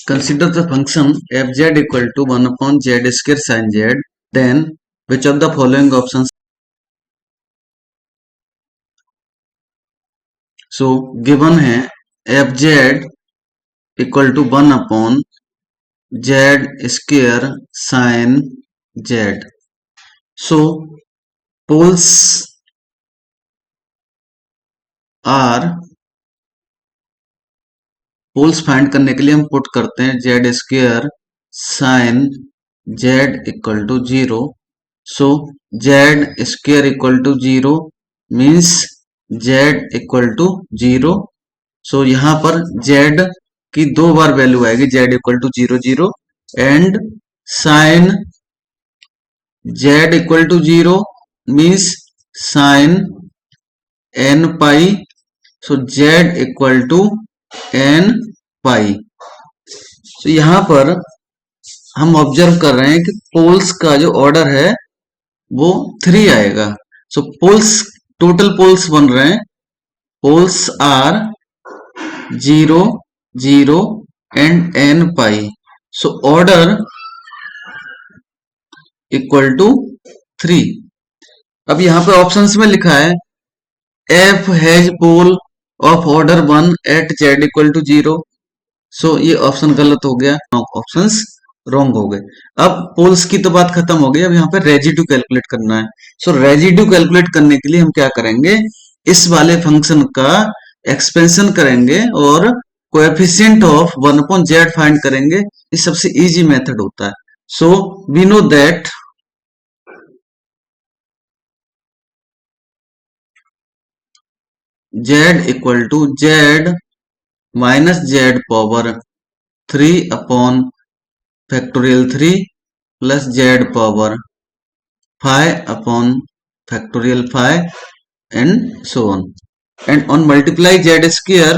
Consider the function fz equal to 1 upon z square sin z. Then which of the following options? So given है fz equal to 1 upon z square sin z. So poles are poles find करने के लिए हम put करते हैं Z square sine Z equal to 0. So Z square equal to 0 means Z equal to 0. So यहाँ पर Z की 2 बार वैल्यू आएगी, Z equal to 0 0 and sine Z equal to 0 means sine N pi. So Z equal to N pi. तो यहां पर हम observe कर रहे हैं कि पोल्स का जो ऑर्डर है वो 3 आएगा. सो पोल्स, टोटल पोल्स बन रहे हैं, poles are 0 0 and n pi. So order equal to 3. अब यहां पे ऑप्शंस में लिखा है F has pole of order 1 at z equal to 0. So ये ऑप्शन गलत हो गया, ऑप्शंस रॉन्ग हो गए. अब पोल्स की तो बात खत्म हो गई, अब यहाँ पे रेजिड्यू कैलकुलेट करना है. सो रेजिड्यू कैलकुलेट करने के लिए हम क्या करेंगे, इस वाले फंक्शन का एक्सपेंशन करेंगे और coefficient of 1 upon z find करेंगे. ये सबसे इजी मेथड होता है. So we know that z equal to z minus Z power 3 upon factorial 3 plus Z power 5 upon factorial 5 and so on. And on multiply z square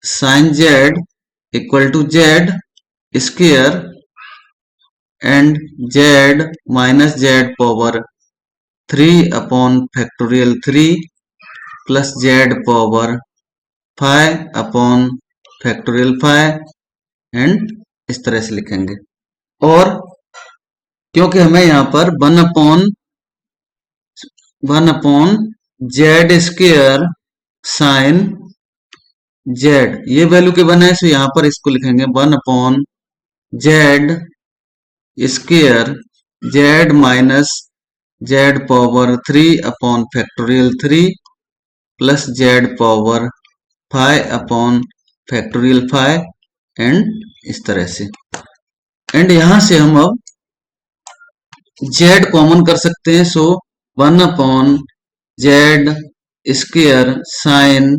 sine Z equal to z square and z minus Z power 3 upon factorial 3 plus Z power 5 upon factorial 5 and इस तरह से लिखेंगे. और क्योंकि हमें यहां पर 1 upon Z square sine Z ये वैल्यू के बना है, सो यहां पर इसको लिखेंगे 1 upon Z square Z minus Z power 3 upon factorial 3 plus Z power 5 upon factorial 5 and इस तरह से. एंड यहां से हम अब जेड कॉमन कर सकते हैं. So 1 upon Z square sine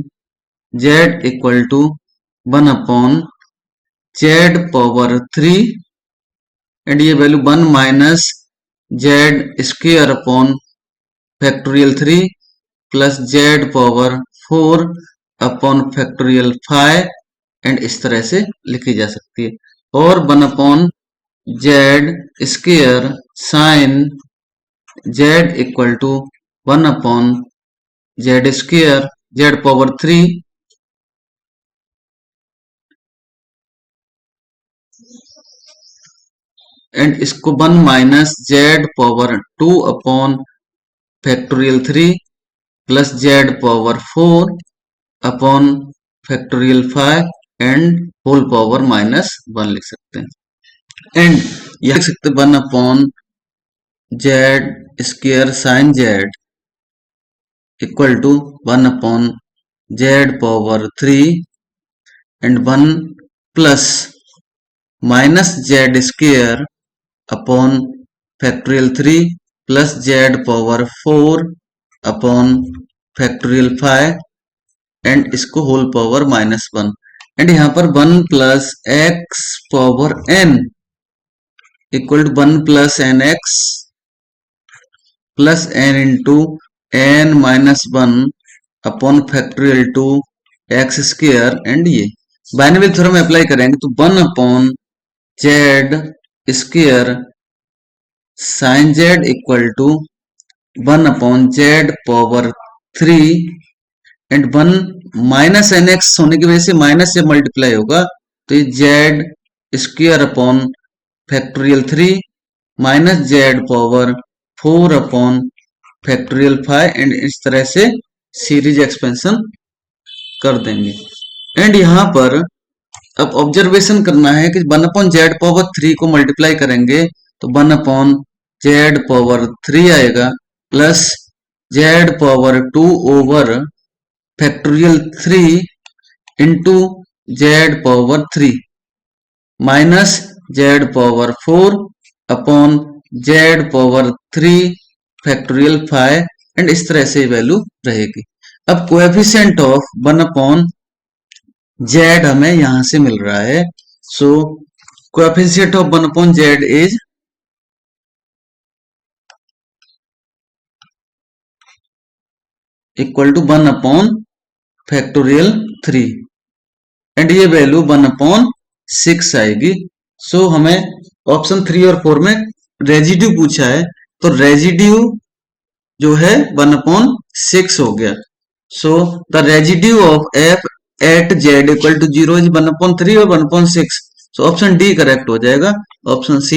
Z equal to 1 upon Z power 3 and ये value 1 minus Z square upon factorial 3 plus Z power 4 upon factorial 5 and इस तरह से लिखी जा सकती है. और 1 upon Z square sine Z equal to 1 upon Z square Z power 3 and इसको 1 minus Z power 2 upon factorial 3 plus Z power 4 upon factorial 5 and whole power minus 1 लिख सकते हैं. एंड यह लिख सकते 1 upon Z square sine Z equal to 1 upon Z power 3 and 1 plus minus Z square upon factorial 3 plus Z power 4 upon factorial 5 and इसको whole power minus 1. And यहां पर 1 plus x power n equal to 1 plus n x plus n into N minus 1 upon factorial 2 x square. And ये binary theorem apply करेंगे तो 1 upon Z square sine Z equal to 1 upon Z power 3 and 1 minus n x होने की वजह से minus से multiply होगा, तो ये Z square upon factorial 3 minus Z power 4 upon factorial 5 and इस तरह से सीरीज एक्सपेंशन कर देंगे। एंड यहाँ पर अब ऑब्जर्वेशन करना है कि 1 अपॉन जेड पावर 3 को मल्टीप्लाई करेंगे तो 1 अपॉन जेड पावर 3 आएगा plus Z power 2 over factorial 3 into Z power 3 minus Z power 4 upon Z power 3 factorial 5 and इस तरह से वैल्यू रहेगी। अब कोएफिशिएंट ऑफ 1 अपॉन जेड हमें यहां से मिल रहा है, so coefficient of 1 upon Z is equal to 1 upon factorial 3 and ये वैल्यू 1 अपॉन 6 आएगी। सो हमें ऑप्शन 3 और 4 में रेजिड्यू पूछा है, तो रेजिड्यू जो है 1 अपॉन 6 हो गया। So the residue of F at z equal to 0 is 1 upon 3 और 1 upon 6। So option D correct हो जाएगा। Option C